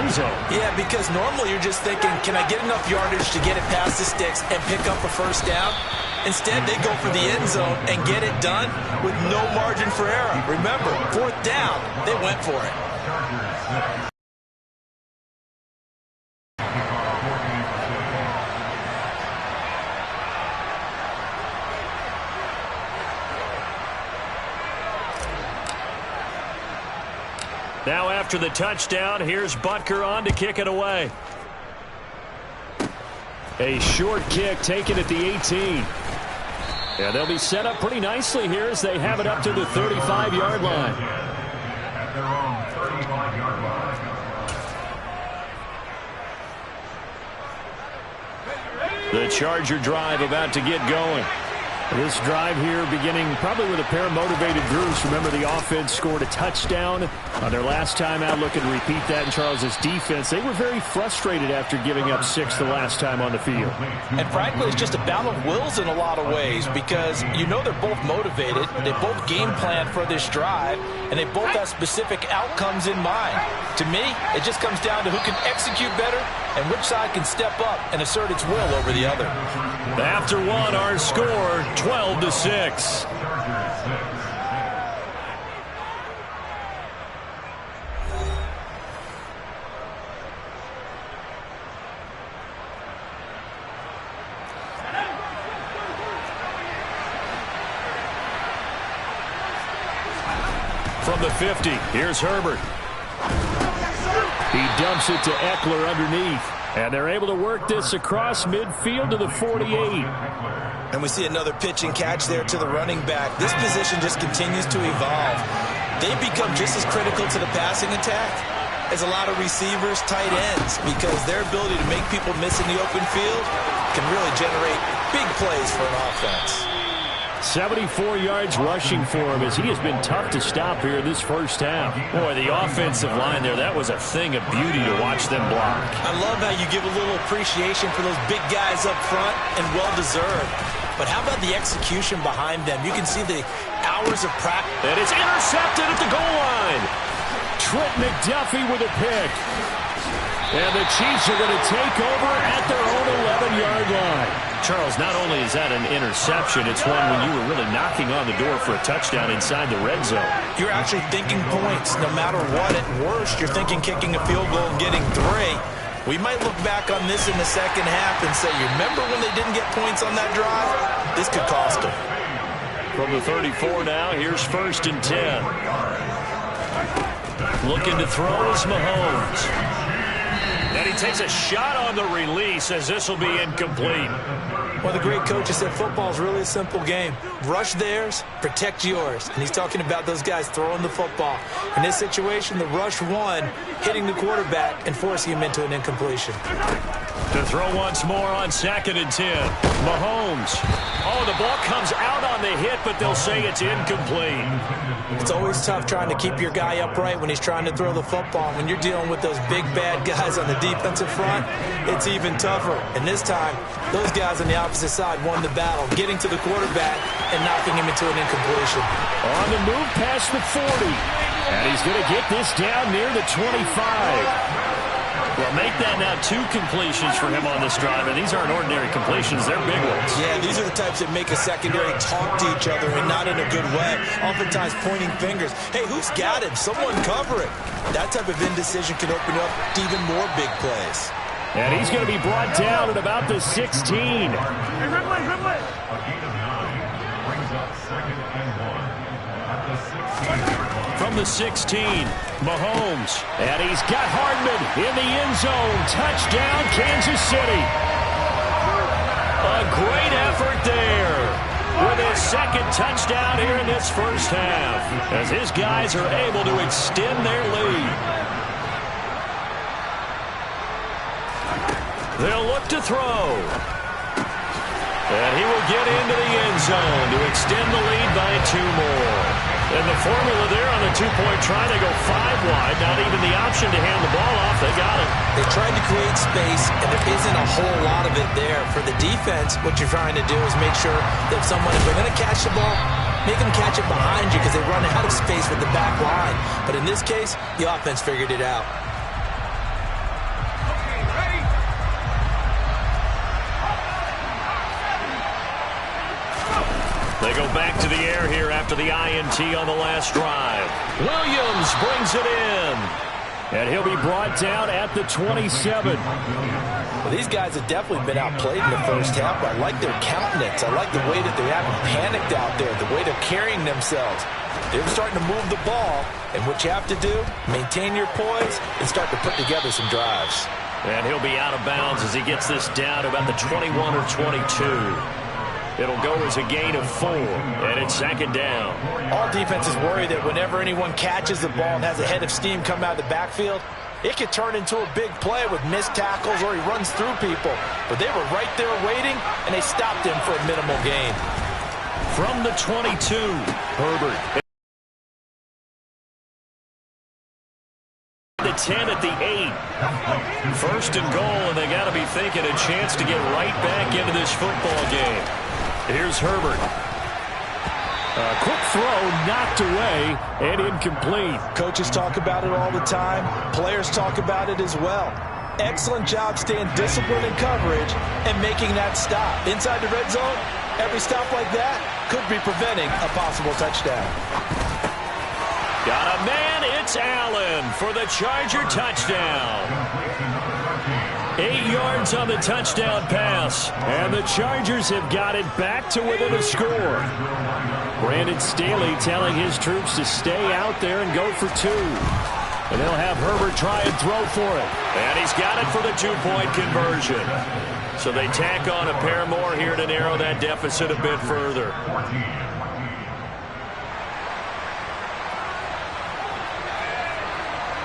end zone. Yeah, because normally you're just thinking, can I get enough yardage to get it past the sticks and pick up a first down? Instead, they go for the end zone and get it done with no margin for error. Remember, fourth down, they went for it. Now after the touchdown, here's Butker on to kick it away. A short kick taken at the 18. Yeah, they'll be set up pretty nicely here as they have it up to the 35-yard line. At their own 35-yard line. The Charger drive about to get going. This drive here beginning probably with a pair of motivated groups. Remember, the offense scored a touchdown on their last time out. Looking to repeat that in Charles' defense. They were very frustrated after giving up 6 the last time on the field. And frankly, it's just a battle of wills in a lot of ways because you know they're both motivated. They both game plan for this drive, and they both have specific outcomes in mind. To me, it just comes down to who can execute better and which side can step up and assert its will over the other. After one, our score, 12-6. From the 50, here's Herbert. He dumps it to Eckler underneath. And they're able to work this across midfield to the 48. And we see another pitch and catch there to the running back. This position just continues to evolve. They become just as critical to the passing attack as a lot of receivers, tight ends, because their ability to make people miss in the open field can really generate big plays for an offense. 74 yards rushing for him as he has been tough to stop here this first half. Boy, the offensive line there, that was a thing of beauty to watch them block. I love how you give a little appreciation for those big guys up front, and well-deserved. But how about the execution behind them? You can see the hours of practice. And it's intercepted at the goal line. Trent McDuffie with a pick. And the Chiefs are going to take over at their own 11-yard line. Charles, not only is that an interception, it's one when you were really knocking on the door for a touchdown inside the red zone. You're actually thinking points no matter what. At worst, you're thinking kicking a field goal and getting 3. We might look back on this in the second half and say, you remember when they didn't get points on that drive? This could cost them. From the 34 now, here's 1st and 10. Looking to throw is Mahomes. And he takes a shot on the release as this will be incomplete. One of the great coaches said football is really a simple game. Rush theirs, protect yours. And he's talking about those guys throwing the football. In this situation, the rush one, hitting the quarterback and forcing him into an incompletion. To throw once more on 2nd and 10. Mahomes. Oh, the ball comes out on the hit, but they'll say it's incomplete. It's always tough trying to keep your guy upright when he's trying to throw the football. When you're dealing with those big, bad guys on the defensive front, it's even tougher. And this time, those guys on the opposite side won the battle, getting to the quarterback and knocking him into an incompletion. On the move past the 40. And he's going to get this down near the 25. Well, make that now 2 completions for him on this drive, and these aren't ordinary completions. They're big ones. Yeah, these are the types that make a secondary talk to each other and not in a good way. Oftentimes pointing fingers. Hey, who's got him? Someone cover it. That type of indecision can open up to even more big plays. And he's going to be brought down at about the 16. Hey, Ridley. A gain of 9 brings up 2nd and 1 at the 16. From the 16, Mahomes. And he's got Hardman in the end zone. Touchdown, Kansas City. A great effort there with his 2nd touchdown here in this first half as his guys are able to extend their lead. They'll look to throw. And he will get into the end zone to extend the lead by 2 more. And the formula there on the 2-point try, they go 5 wide. Not even the option to hand the ball off. They got it. They tried to create space, and there isn't a whole lot of it there. For the defense, what you're trying to do is make sure that if they're going to catch the ball, make them catch it behind you because they run out of space with the back line. But in this case, the offense figured it out. They go back to the air here after the INT on the last drive. Williams brings it in. And he'll be brought down at the 27. Well, these guys have definitely been outplayed in the first half. I like their countenance. I like the way that they haven't panicked out there, the way they're carrying themselves. They're starting to move the ball, and what you have to do, maintain your poise and start to put together some drives. And he'll be out of bounds as he gets this down to about the 21 or 22. It'll go as a gain of 4, and it's second down. All defenses worry that whenever anyone catches the ball and has a head of steam come out of the backfield, it could turn into a big play with missed tackles or he runs through people. But they were right there waiting, and they stopped him for a minimal gain. From the 22, Herbert. The 10 at the 8. First and goal, and they got to be thinking a chance to get right back into this football game. Here's Herbert. A quick throw knocked away and incomplete. Coaches talk about it all the time. Players talk about it as well. Excellent job staying disciplined in coverage and making that stop. Inside the red zone, every stop like that could be preventing a possible touchdown. Got a man, it's Allen for the Charger touchdown. 8 yards on the touchdown pass, and the Chargers have got it back to within a score. Brandon Staley telling his troops to stay out there and go for 2. And they'll have Herbert try and throw for it. And he's got it for the 2-point conversion. So they tack on a pair more here to narrow that deficit a bit further.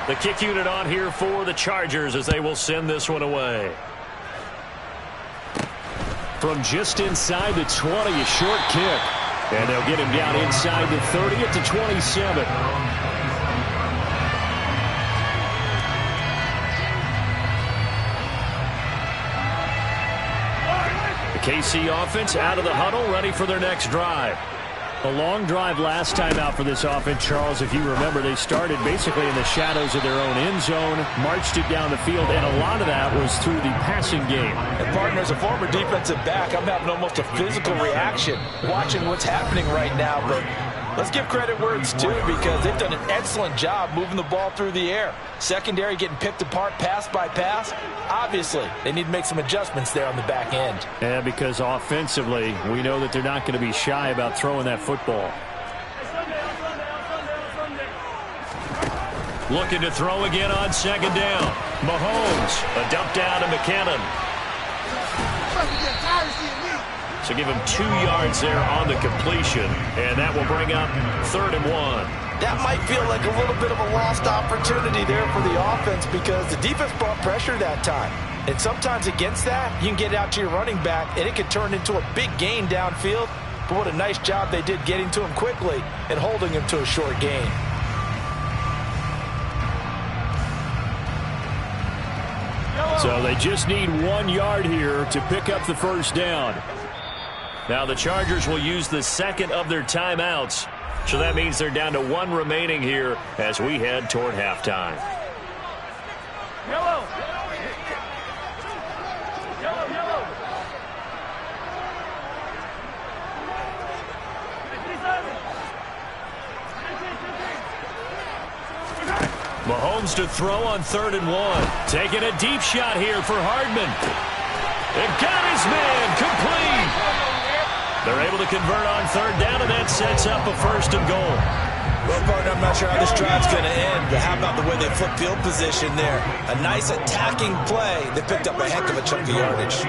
The kick unit on here for the Chargers as they will send this one away. From just inside the 20, a short kick. And they'll get him down inside the 30 at the 27. The KC offense out of the huddle, ready for their next drive. A long drive last time out for this offense, Charles. If you remember, they started basically in the shadows of their own end zone, marched it down the field, and a lot of that was through the passing game. And partner, as a former defensive back, I'm having almost a physical reaction watching what's happening right now. But let's give credit where it's due because they've done an excellent job moving the ball through the air. Secondary getting picked apart pass by pass. Obviously, they need to make some adjustments there on the back end. Yeah, because offensively, we know that they're not going to be shy about throwing that football. Looking to throw again on second down. Mahomes, a dump down to McKinnon. So give him 2 yards there on the completion, and that will bring up 3rd and 1. That might feel like a little bit of a lost opportunity there for the offense because the defense brought pressure that time. And sometimes against that, you can get out to your running back, and it could turn into a big gain downfield. But what a nice job they did getting to him quickly and holding him to a short gain. So they just need 1 yard here to pick up the first down. Now the Chargers will use the second of their timeouts. So that means they're down to 1 remaining here as we head toward halftime. Yellow. Yellow, yellow. Mahomes to throw on 3rd and 1. Taking a deep shot here for Hardman. And got his man complete. They're able to convert on 3rd down, and that sets up a 1st and goal. Well, partner, I'm not sure how this drive's going to end, but how about the way they flip field position there? A nice attacking play that picked up a heck of a chunk of yardage.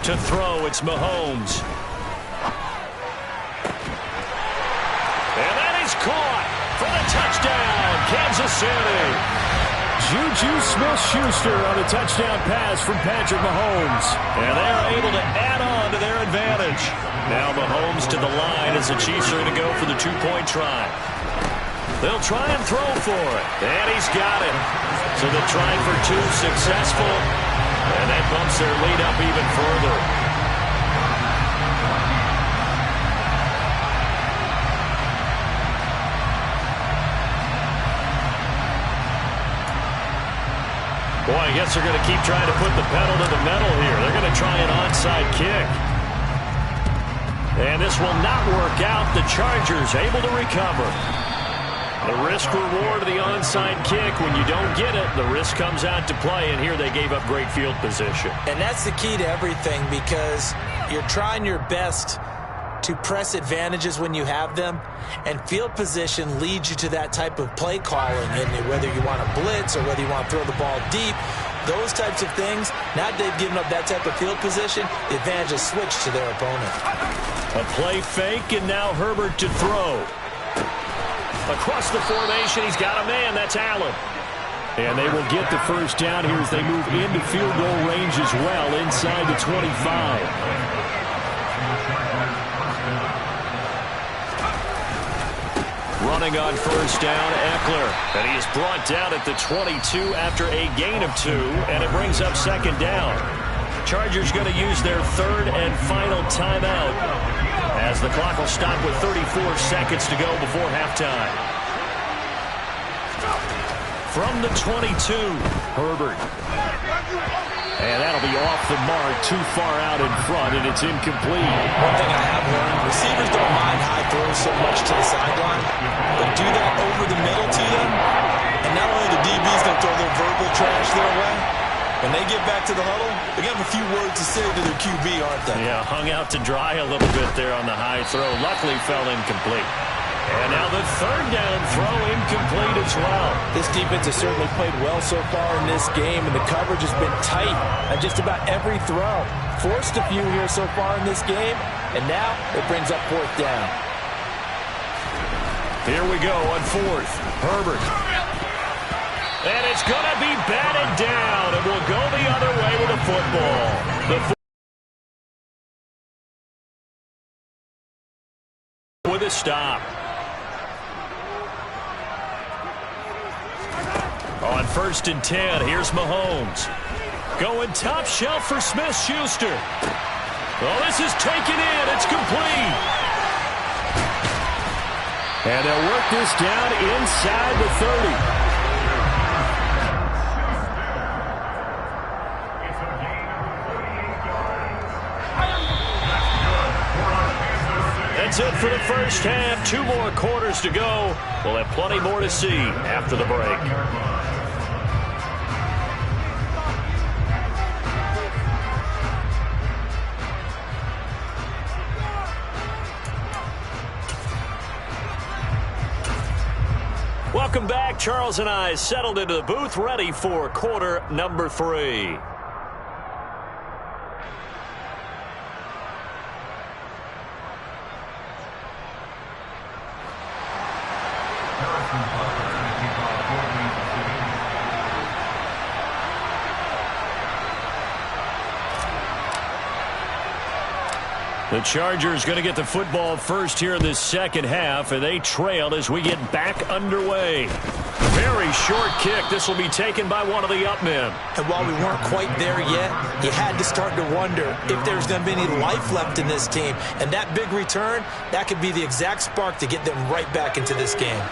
To throw, it's Mahomes. And that is caught for the touchdown, Kansas City. Juju Smith-Schuster on a touchdown pass from Patrick Mahomes. And they're able to add on to their advantage. Now Mahomes to the line as the Chiefs are going to go for the 2-point try. They'll try and throw for it. And he's got it. So they're trying for 2, successful. And that bumps their lead up even further. Boy, I guess they're going to keep trying to put the pedal to the metal here. They're going to try an onside kick. And this will not work out. The Chargers able to recover. The risk reward of the onside kick. When you don't get it, the risk comes out to play. And here they gave up great field position. And that's the key to everything, because you're trying your best to press advantages when you have them, and field position leads you to that type of play calling. And whether you want to blitz or whether you want to throw the ball deep, those types of things, now they've given up that type of field position, the advantage is switched to their opponent. A play fake, and now Herbert to throw. Across the formation, he's got a man. That's Allen. And they will get the first down here as they move into field goal range as well, inside the 25. Running on first down, Eckler. And he is brought down at the 22 after a gain of 2, and it brings up second down. Chargers going to use their third and final timeout as the clock will stop with 34 seconds to go before halftime. From the 22, Herbert. And that'll be off the mark, too far out in front, and it's incomplete. One thing I have learned, receivers don't mind high throws so much to the sideline, but do that over the middle to them, and not only the DB's going to throw their verbal trash their way, when they get back to the huddle, they have a few words to say to their QB, aren't they? Yeah, hung out to dry a little bit there on the high throw. Luckily fell incomplete. And now the third down throw incomplete as well. This defense has certainly played well so far in this game, and the coverage has been tight on just about every throw. Forced a few here so far in this game, and now it brings up fourth down. Here we go on fourth. Herbert. And it's going to be batted down, and we'll go the other way with the football. With a stop. On first and 10, here's Mahomes. Going top shelf for Smith-Schuster. Well, this is taken in. It's complete. And they'll work this down inside the 30. That's it for the first half. 2 more quarters to go. We'll have plenty more to see after the break. Welcome back. Charles and I settled into the booth, ready for quarter number 3. The Chargers going to get the football first here in this second half, and they trail as we get back underway. Very short kick. This will be taken by one of the up men. And while we weren't quite there yet, you had to start to wonder if there's going to be any life left in this team. And that big return, that could be the exact spark to get them right back into this game.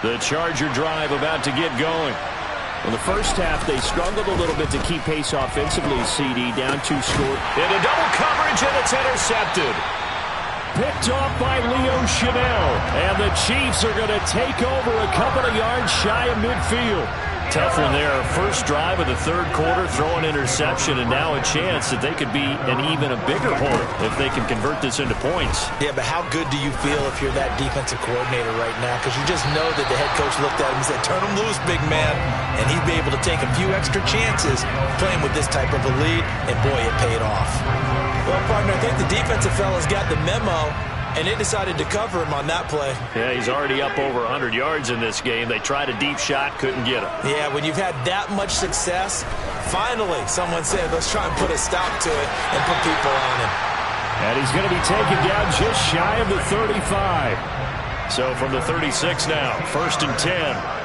The Charger drive about to get going. In the first half, they struggled a little bit to keep pace offensively, CD, down 2 score. Into double coverage, and it's intercepted. Picked off by Leo Chanel. And the Chiefs are going to take over a couple of yards shy of midfield. Tough one there. First drive of the third quarter, throwing interception, and now a chance that they could be an even a bigger hole if they can convert this into points. Yeah, but how good do you feel if you're that defensive coordinator right now? Because you just know that the head coach looked at him and said, turn him loose, big man. And he'd be able to take a few extra chances playing with this type of a lead, and boy, it paid off. Well, partner, I think the defensive fellas got the memo, and they decided to cover him on that play. Yeah, he's already up over 100 yards in this game. They tried a deep shot, couldn't get him. Yeah, when you've had that much success, finally someone said, let's try and put a stop to it and put people on him. And he's going to be taken down just shy of the 35. So from the 36 now, first and 10.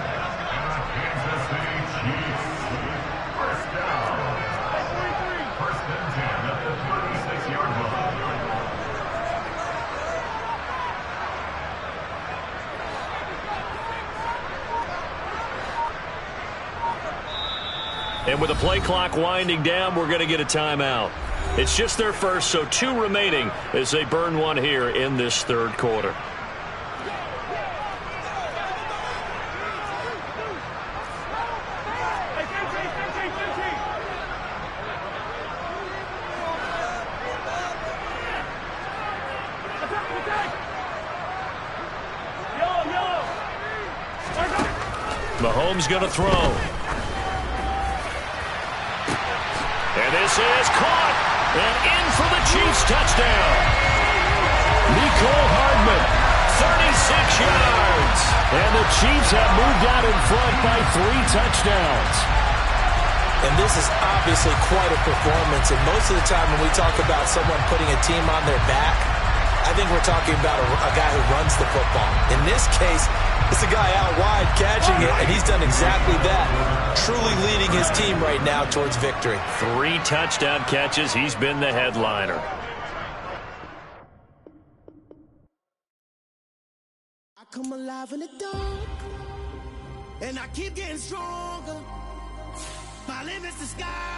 And with the play clock winding down, we're going to get a timeout. It's just their first, so 2 remaining as they burn one here in this third quarter. Mahomes going to throw. And this is caught. And in for the Chiefs touchdown. Mecole Hardman, 36 yards. And the Chiefs have moved out in front by 3 touchdowns. And this is obviously quite a performance. And most of the time when we talk about someone putting a team on their back, I think we're talking about a guy who runs the football. In this case, it's a guy out wide catching it, and he's done exactly that. Truly leading his team right now towards victory. 3 touchdown catches. He's been the headliner. I come alive in the dark, and I keep getting stronger. My limits the sky.